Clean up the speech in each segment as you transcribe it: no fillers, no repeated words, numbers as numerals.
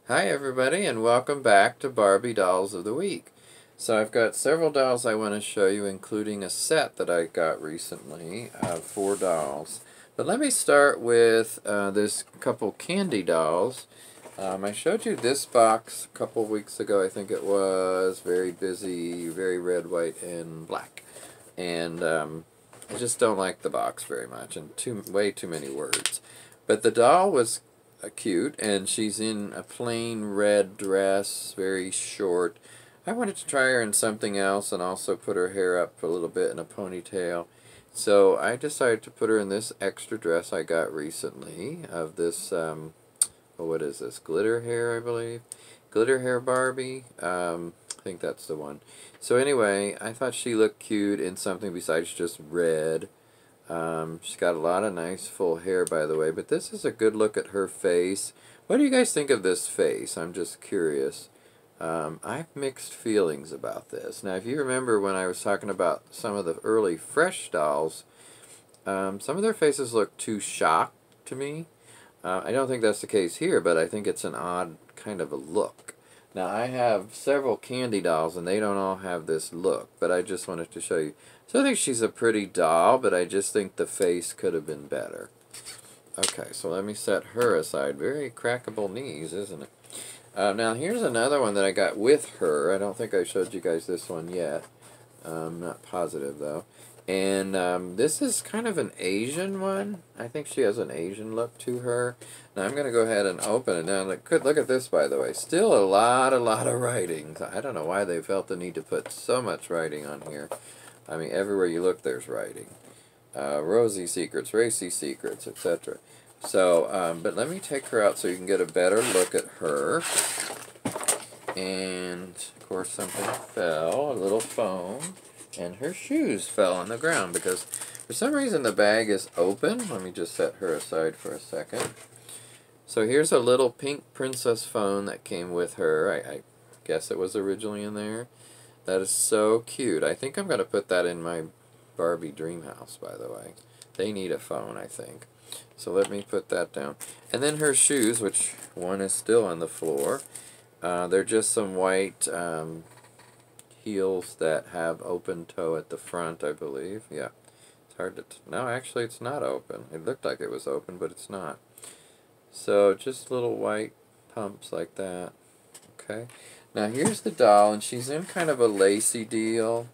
Hi everybody and welcome back to Barbie Dolls of the Week. So I've got several dolls I want to show you, including a set that I got recently of 4 dolls. But let me start with this couple candy dolls. I showed you this box a couple weeks ago, I think it was. Very busy, very red, white, and black. And I just don't like the box very much, and way too many words. But the doll was cute, and she's in a plain red dress, very short. I wanted to try her in something else and also put her hair up a little bit in a ponytail. So I decided to put her in this extra dress I got recently of this, what is this, glitter hair, I believe? Glitter hair Barbie. I think that's the one. So anyway, I thought she looked cute in something besides just red. She's got a lot of nice full hair, by the way, but this is a good look at her face. What do you guys think of this face? I'm just curious. I have mixed feelings about this. Now, if you remember when I was talking about some of the early Fresh dolls, some of their faces look too shocked to me. I don't think that's the case here, but I think it's an odd kind of a look. Now, I have several candy dolls, and they don't all have this look, but I just wanted to show you. So I think she's a pretty doll, but I just think the face could have been better. Okay, so let me set her aside. Very crackable knees, isn't it? Now, here's another one that I got with her. I don't think I showed you guys this one yet. I'm not positive, though. And this is kind of an Asian one. I think she has an Asian look to her. Now I'm going to go ahead and open it. Now look at this, by the way. Still a lot of writing. I don't know why they felt the need to put so much writing on here. I mean, everywhere you look there's writing. Rosy secrets, racy secrets, etc. So, but let me take her out so you can get a better look at her. And, of course, something fell, a little phone. And her shoes fell on the ground because for some reason the bag is open. Let me just set her aside for a second. So here's a little pink princess phone that came with her. I guess it was originally in there. That is so cute. I think I'm going to put that in my Barbie dream house, by the way. They need a phone, I think. So let me put that down. And then her shoes, which one is still on the floor. They're just some white heels that have open toe at the front, I believe. Yeah, it's hard to... No, actually it's not open. It looked like it was open, but it's not. So just little white pumps like that. Okay. Now here's the doll, and she's in kind of a lacy deal.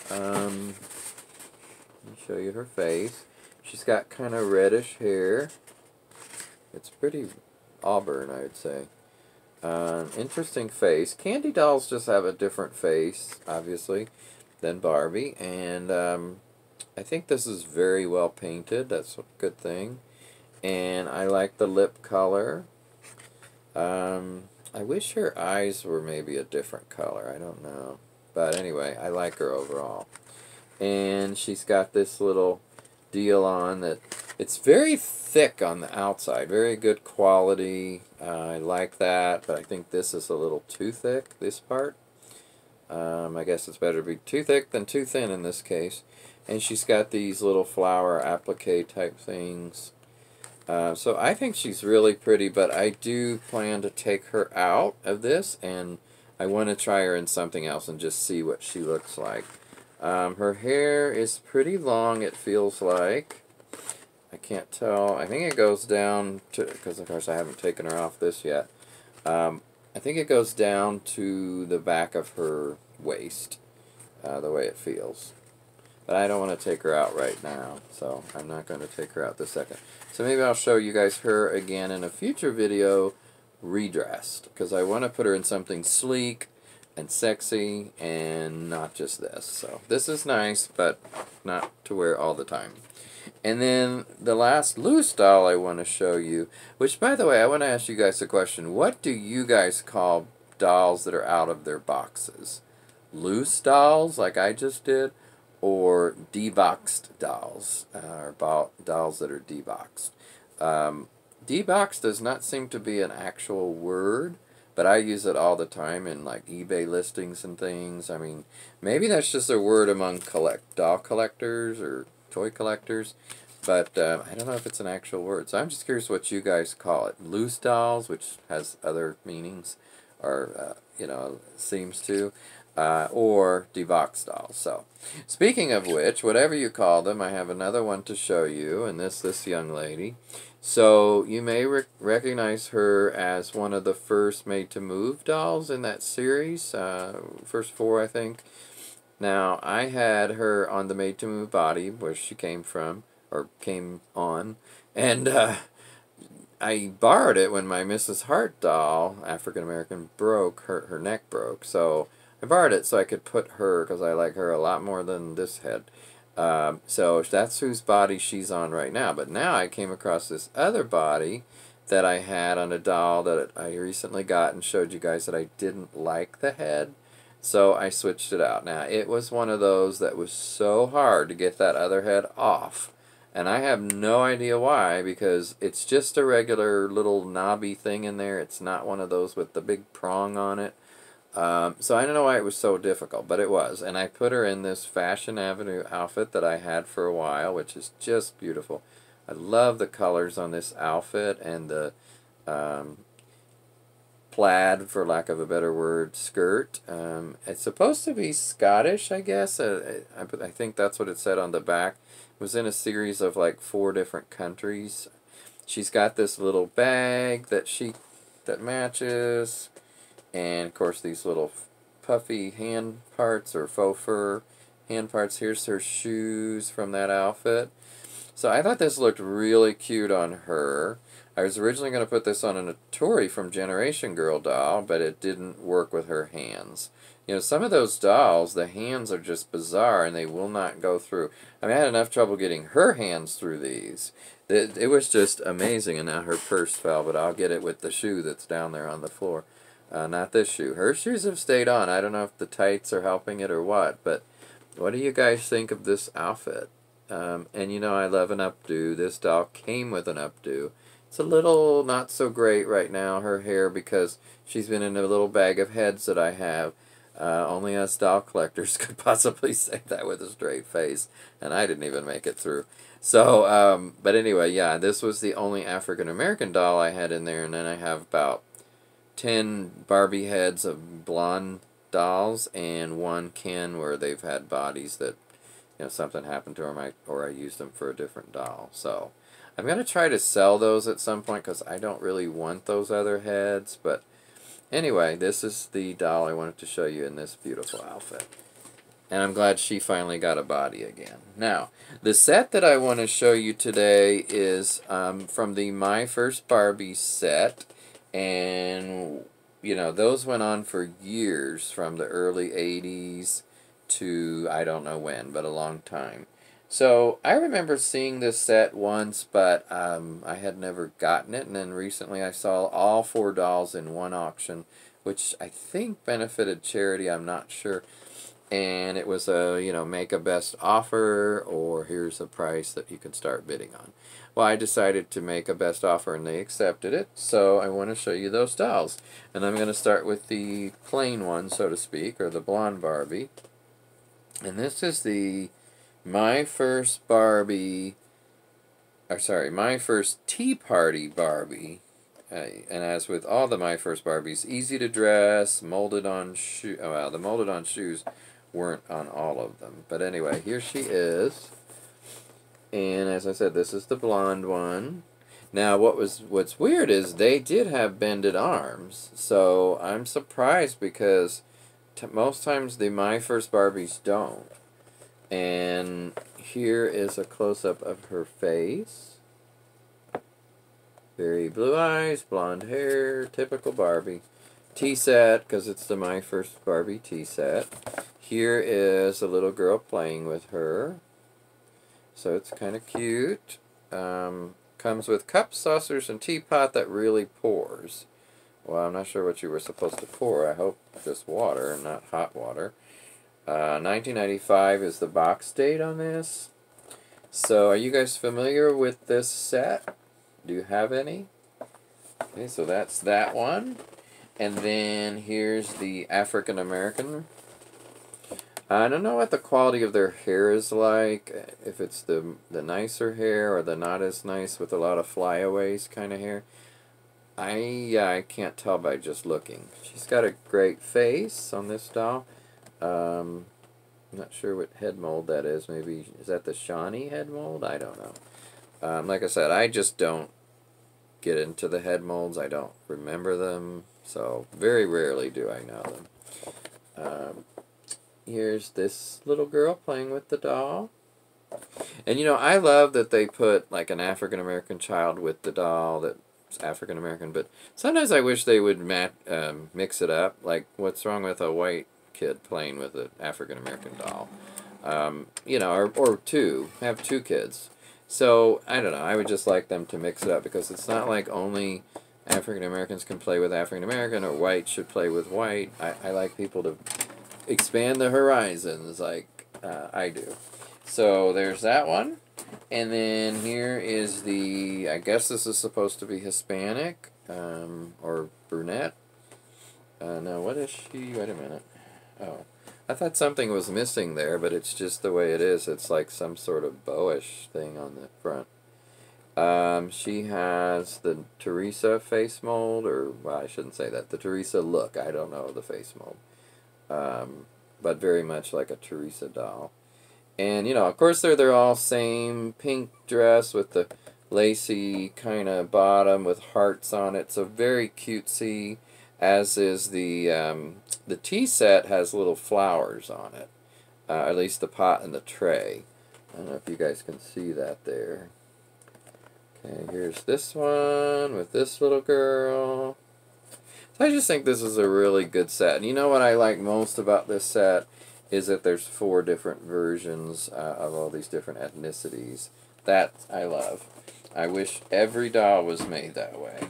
Let me show you her face. She's got kind of reddish hair. It's pretty auburn, I would say. Interesting face. Candy dolls just have a different face, obviously, than Barbie. And I think this is very well painted. That's a good thing. And I like the lip color. I wish her eyes were maybe a different color. I don't know. But anyway, I like her overall. And she's got this little deal on that it's very thick on the outside, very good quality. I like that, but I think this is a little too thick, this part. I guess it's better to be too thick than too thin in this case. And she's got these little flower applique type things. So I think she's really pretty, but I do plan to take her out of this, and I want to try her in something else and just see what she looks like. Her hair is pretty long, it feels like. I can't tell. I think it goes down to, because of course I haven't taken her off this yet. I think it goes down to the back of her waist, the way it feels. But I don't want to take her out right now, so I'm not going to take her out this second. So maybe I'll show you guys her again in a future video, redressed, because I want to put her in something sleek and sexy and not just this. So this is nice, but not to wear all the time. And then the last loose doll I want to show you, which, by the way, I want to ask you guys a question. What do you guys call dolls that are out of their boxes? Loose dolls, like I just did, or deboxed dolls, or dolls that are deboxed? Deboxed does not seem to be an actual word, but I use it all the time in like eBay listings and things. I mean, maybe that's just a word among doll collectors or toy collectors. But I don't know if it's an actual word. So I'm just curious what you guys call it. Loose dolls, which has other meanings, or, seems to, or DeVox dolls. So, speaking of which, whatever you call them, I have another one to show you, and this young lady. So, you may recognize her as one of the first made-to-move dolls in that series, first four, I think. Now, I had her on the made-to-move body, where she came from, or came on, and I borrowed it when my Mrs. Hart doll, African American, broke, her neck broke, so I borrowed it so I could put her, because I like her a lot more than this head. So that's whose body she's on right now, but now I came across this other body that I had on a doll that I recently got and showed you guys that I didn't like the head. So I switched it out. Now, it was one of those that was so hard to get that other head off. And I have no idea why, because it's just a regular little knobby thing in there. It's not one of those with the big prong on it. So I don't know why it was so difficult, but it was. And I put her in this Fashion Avenue outfit that I had for a while, which is just beautiful. I love the colors on this outfit and the plaid, for lack of a better word, skirt. It's supposed to be Scottish, I guess. I think that's what it said on the back. It was in a series of like 4 different countries. She's got this little bag that matches, and of course these little puffy hand parts or faux fur hand parts. Here's her shoes from that outfit. So I thought this looked really cute on her. I was originally going to put this on a Tori from Generation Girl doll, but it didn't work with her hands. You know, some of those dolls, the hands are just bizarre and they will not go through. I mean, I had enough trouble getting her hands through these. It was just amazing, and now her purse fell, but I'll get it with the shoe that's down there on the floor. Not this shoe. Her shoes have stayed on. I don't know if the tights are helping it or what, but what do you guys think of this outfit? And you know, I love an updo. This doll came with an updo. It's a little not so great right now, her hair, because she's been in a little bag of heads that I have. Only us doll collectors could possibly say that with a straight face, and I didn't even make it through. So, but anyway, yeah, this was the only African American doll I had in there, and then I have about 10 Barbie heads of blonde dolls and 1 Ken where they've had bodies that, you know, something happened to them, or I used them for a different doll. So I'm going to try to sell those at some point because I don't really want those other heads. But anyway, this is the doll I wanted to show you in this beautiful outfit. And I'm glad she finally got a body again. Now, the set that I want to show you today is from the My First Barbie set. And, you know, those went on for years, from the early 80s to I don't know when, but a long time. So I remember seeing this set once, but I had never gotten it. And then recently I saw all 4 dolls in one auction, which I think benefited charity, I'm not sure. And it was a, you know, make a best offer, or here's a price that you can start bidding on. Well, I decided to make a best offer and they accepted it, so I want to show you those dolls. And I'm going to start with the plain one, so to speak, or the blonde Barbie. And this is the My First Barbie, or sorry, My First Tea Party Barbie. And as with all the My First Barbies, easy to dress, molded on shoe. Oh, well, the molded on shoes weren't on all of them. But anyway, here she is. And as I said, this is the blonde one. Now, what's weird is they did have bended arms. So I'm surprised because most times the My First Barbies don't. And here is a close-up of her face. Very blue eyes, blonde hair, typical Barbie. Tea set, because it's the My First Barbie tea set. Here is a little girl playing with her. So it's kind of cute. Comes with cups, saucers, and teapot that really pours. Well, I'm not sure what you were supposed to pour. I hope just water and not hot water. 1995 is the box date on this. So are you guys familiar with this set? Do you have any? Okay, so that's that one. And then here's the African American I don't know what the quality of their hair is like, if it's the nicer hair or the not as nice with a lot of flyaways kind of hair. I can't tell by just looking. She's got a great face on this doll. I'm not sure what head mold that is. Maybe, is that the Shawnee head mold? I don't know. Like I said, I just don't get into the head molds. I don't remember them, so very rarely do I know them. Here's this little girl playing with the doll. And you know, I love that they put like an African American child with the doll that's African American, but sometimes I wish they would mix it up. Like, what's wrong with a white kid playing with an African American doll? You know, or have two kids. So, I don't know, I would just like them to mix it up, because it's not like only African Americans can play with African American or white should play with white. I like people to expand the horizons like I do. So there's that one. And then here is the, I guess this is supposed to be Hispanic or brunette. No, what is she? Wait a minute. Oh, I thought something was missing there, but it's just the way it is. It's like some sort of bowish thing on the front. She has the Teresa face mold, or, well, I shouldn't say that. The Teresa look. I don't know the face mold. But very much like a Teresa doll. And, you know, of course they're all same pink dress with the lacy kind of bottom with hearts on it. So very cutesy, as is the tea set has little flowers on it. At least the pot and the tray. I don't know if you guys can see that there. Okay, here's this one with this little girl. So I just think this is a really good set. And you know what I like most about this set is that there's 4 different versions of all these different ethnicities. That I love. I wish every doll was made that way,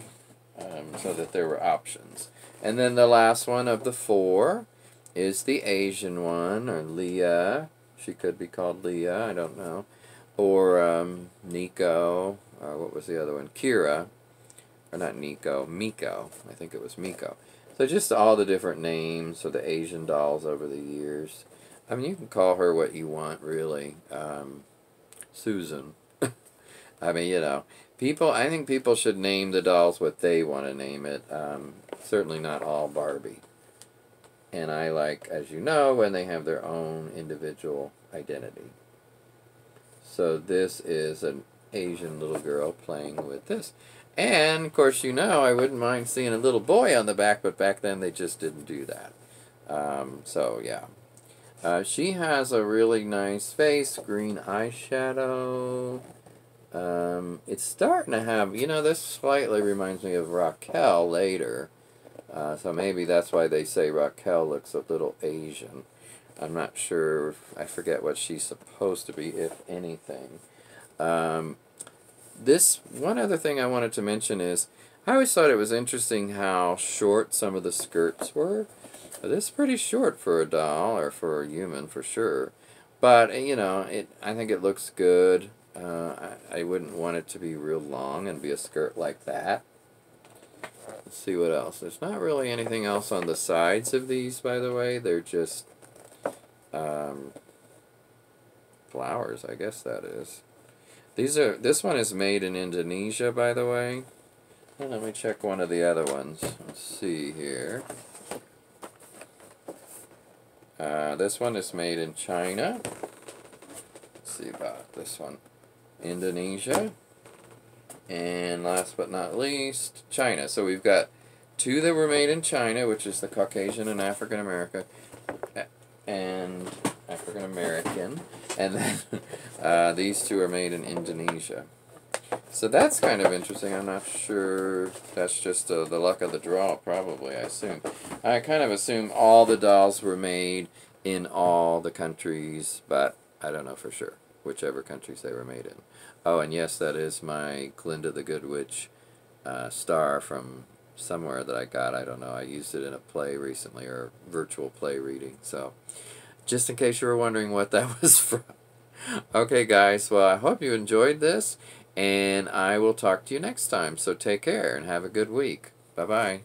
so that there were options. And then the last one of the 4 is the Asian one, or Leah. She could be called Leah, I don't know. Or Nico, what was the other one? Kira. Or not Nico, Miko. I think it was Miko. So just all the different names of the Asian dolls over the years. I mean, you can call her what you want, really. Susan. I mean, you know, I think people should name the dolls what they want to name it. Certainly not all Barbie. And I like, as you know, when they have their own individual identity. So this is an Asian little girl playing with this. And, of course, you know, I wouldn't mind seeing a little boy on the back, but back then they just didn't do that. So, yeah. She has a really nice face, green eyeshadow. It's starting to have, you know, this slightly reminds me of Raquel later. So maybe that's why they say Raquel looks a little Asian. I'm not sure. I forget what she's supposed to be, if anything. This one other thing I wanted to mention is, I always thought it was interesting how short some of the skirts were. This is pretty short for a doll, or for a human for sure. But, you know, I think it looks good. I wouldn't want it to be real long and be a skirt like that. Let's see what else. There's not really anything else on the sides of these, by the way. They're just flowers, I guess that is. This one is made in Indonesia, by the way. And let me check one of the other ones. Let's see here. This one is made in China. Let's see about this one. Indonesia. And last but not least, China. So we've got 2 that were made in China, which is the Caucasian and African American. And African American. And then these 2 are made in Indonesia. So that's kind of interesting. I'm not sure. That's just the luck of the draw, probably, I assume. I kind of assume all the dolls were made in all the countries, but I don't know for sure whichever countries they were made in. Oh, and yes, that is my Glinda the Good Witch star from somewhere that I got. I don't know. I used it in a play recently, or a virtual play reading. So, just in case you were wondering what that was from. Okay, guys. Well, I hope you enjoyed this, and I will talk to you next time. So take care and have a good week. Bye-bye.